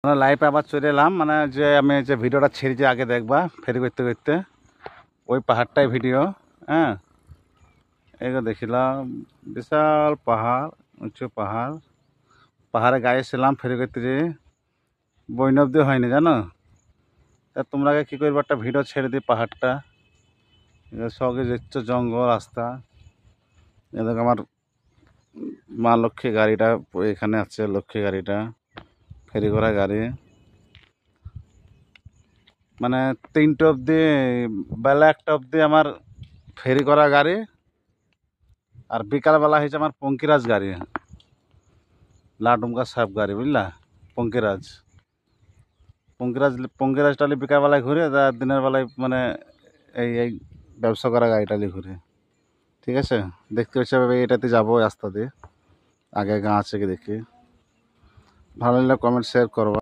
মানে লাইভে আবার চলে এলাম, মানে যে আমি যে ভিডিওটা ছেড়েছি আগে দেখবা ফেরি করতে করতে ওই পাহাড়টাই ভিডিও। হ্যাঁ, এগুলো দেখিলাম বিশাল পাহাড়, উঁচু পাহাড়, পাহাড়ে গায়ে ছিলাম ফেরি করতে যে বৈনব্দি হয়নি জানো। তা তোমরা কি করবো, একটা ভিডিও ছেড়ে দিই পাহাড়টা, সঙ্গে দেখছো জঙ্গল রাস্তা। এদিকে আমার মা লক্ষ্মী গাড়িটা এখানে আছে, লক্ষ্মী গাড়িটা ফেরি করা গাড়ি। মানে 3টে অবধি, বেলা 1টা অবধি আমার ফেরি করা গাড়ি, আর বিকালবেলা হয়েছে আমার পঙ্কিরাজ গাড়ি, লাডুমকা সাহেব গাড়ি, বুঝলা। পঙ্কিরাজ পঙ্কিরাজ পঙ্কিরাজ টালি বিকালবেলায় ঘুরে, দিনের বেলায় মানে এই এই ব্যবসা করা গাড়িটালি ঘুরে। ঠিক আছে, দেখতে পাচ্ছি এটাতে যাবো রাস্তা দিয়ে, আগে গা আছে কি দেখি। ভালো লাগলে কমেন্ট শেয়ার করবা।